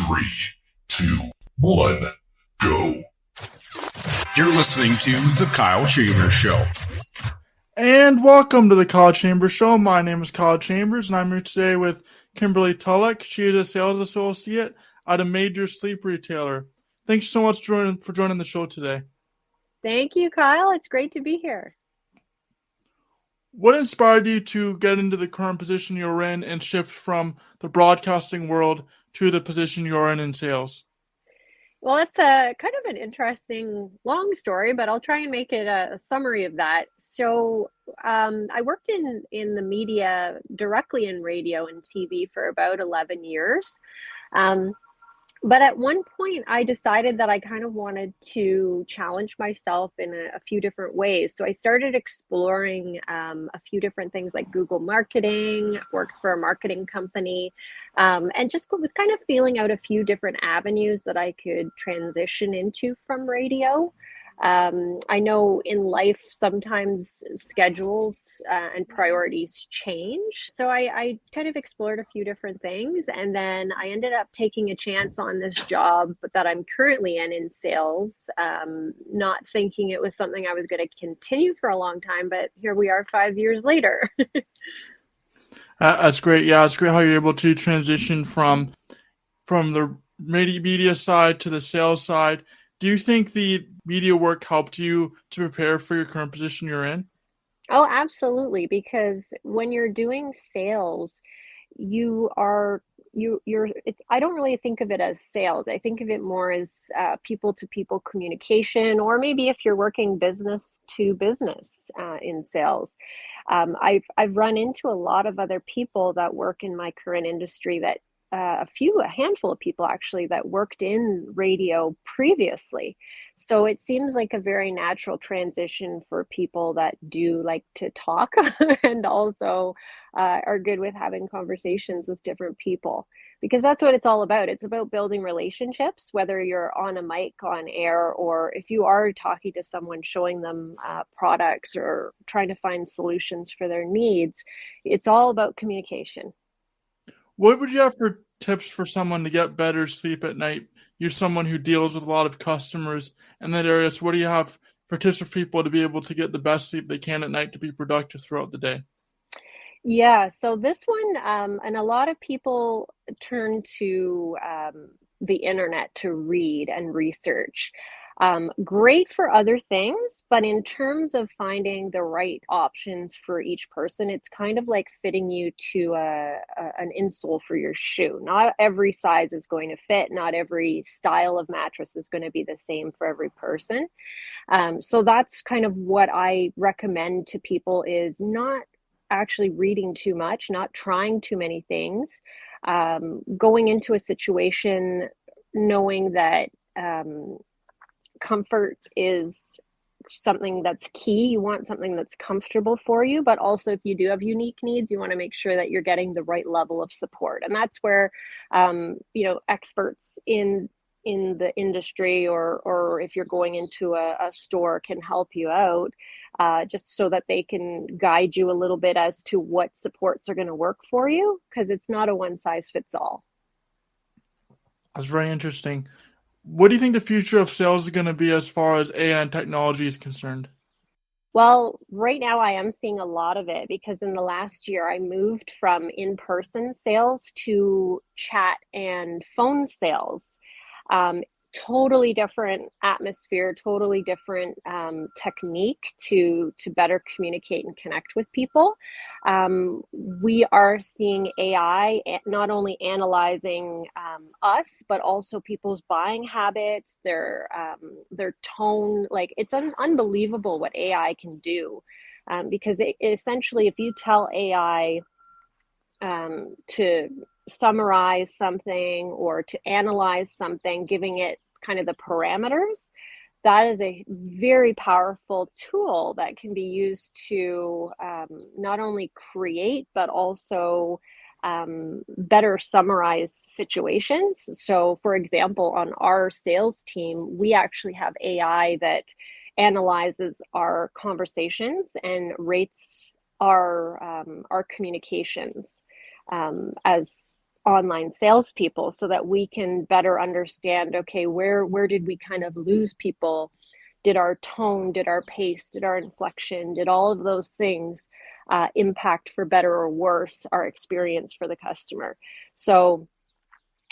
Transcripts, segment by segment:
Three, two, one, go. You're listening to The Kyle Chambers Show. And welcome to The Kyle Chambers Show. My name is Kyle Chambers, and I'm here today with Kimberly Tullock. She is a sales associate at a major sleep retailer. Thanks so much for joining the show today. Thank you, Kyle. It's great to be here. What inspired you to get into the current position you're in and shift from the broadcasting world to the position you're in sales? Well, it's a kind of an interesting long story, but I'll try and make it a summary of that. So I worked in the media, directly in radio and TV for about 11 years. But at one point, I decided that I kind of wanted to challenge myself in a few different ways. So I started exploring a few different things like Google marketing, worked for a marketing company, and just was kind of feeling out a few different avenues that I could transition into from radio. I know in life, sometimes schedules and priorities change. So I kind of explored a few different things. And then I ended up taking a chance on this job that I'm currently in sales, not thinking it was something I was going to continue for a long time. But here we are 5 years later. That's great. Yeah, it's great how you're able to transition from the media side to the sales side. Do you think the media work helped you to prepare for your current position you're in? Oh, absolutely. Because when you're doing sales, I don't really think of it as sales. I think of it more as people-to-people communication, or maybe if you're working business to business in sales. I've run into a lot of other people that work in my current industry that a handful of people actually that worked in radio previously. So it seems like a very natural transition for people that do like to talk and also are good with having conversations with different people, because that's what it's all about. It's about building relationships, whether you're on a mic, on air, or if you are talking to someone, showing them products or trying to find solutions for their needs. It's all about communication. What would you have for tips for someone to get better sleep at night? You're someone who deals with a lot of customers in that area. So what do you have for tips for people to be able to get the best sleep they can at night to be productive throughout the day? Yeah, so this one, and a lot of people turn to the internet to read and research. Great for other things, but in terms of finding the right options for each person, it's kind of like fitting you to an insole for your shoe. Not every size is going to fit. Not every style of mattress is going to be the same for every person. So that's kind of what I recommend to people, is not actually reading too much, not trying too many things, going into a situation knowing that comfort is something that's key. You want something that's comfortable for you, but also if you do have unique needs, you want to make sure that you're getting the right level of support. And that's where, experts in the industry or if you're going into a store can help you out, just so that they can guide you a little bit as to what supports are going to work for you, because it's not a one size fits all. That's very interesting. What do you think the future of sales is going to be as far as AI and technology is concerned? Well, right now I am seeing a lot of it, because in the last year I moved from in-person sales to chat and phone sales. Totally different atmosphere, totally different technique to better communicate and connect with people. We are seeing AI not only analyzing us, but also people's buying habits, their tone. Like, it's unbelievable what AI can do, because essentially, if you tell AI to summarize something or to analyze something, giving it kind of the parameters, that is a very powerful tool that can be used to not only create, but also better summarize situations. So for example, on our sales team, we actually have AI that analyzes our conversations and rates our communications as online salespeople so that we can better understand, okay, where did we kind of lose people? Did our tone, did our pace, did our inflection, did all of those things impact for better or worse our experience for the customer? So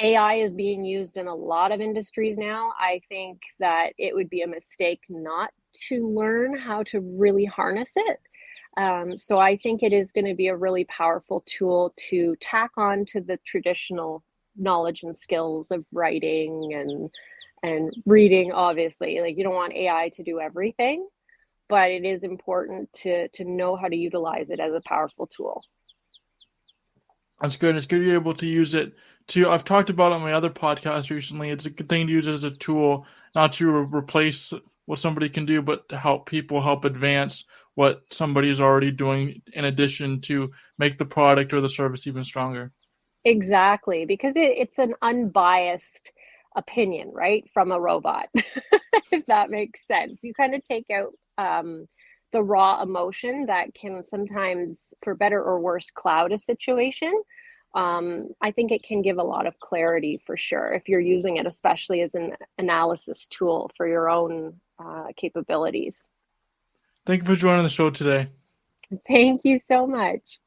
AI is being used in a lot of industries now. I think that it would be a mistake not to learn how to really harness it. So I think it is going to be a really powerful tool to tack on to the traditional knowledge and skills of writing and reading. Obviously, like, you don't want AI to do everything, but it is important to know how to utilize it as a powerful tool. That's good. It's good to be able to use it to. I've talked about it on my other podcast recently. It's a good thing to use as a tool, not to replace what somebody can do, but to help people help advance what somebody is already doing, in addition to make the product or the service even stronger. Exactly, because it's an unbiased opinion, right, from a robot, if that makes sense. You kind of take out the raw emotion that can sometimes, for better or worse, cloud a situation. I think it can give a lot of clarity for sure if you're using it, especially as an analysis tool for your own capabilities. Thank you for joining the show today. Thank you so much.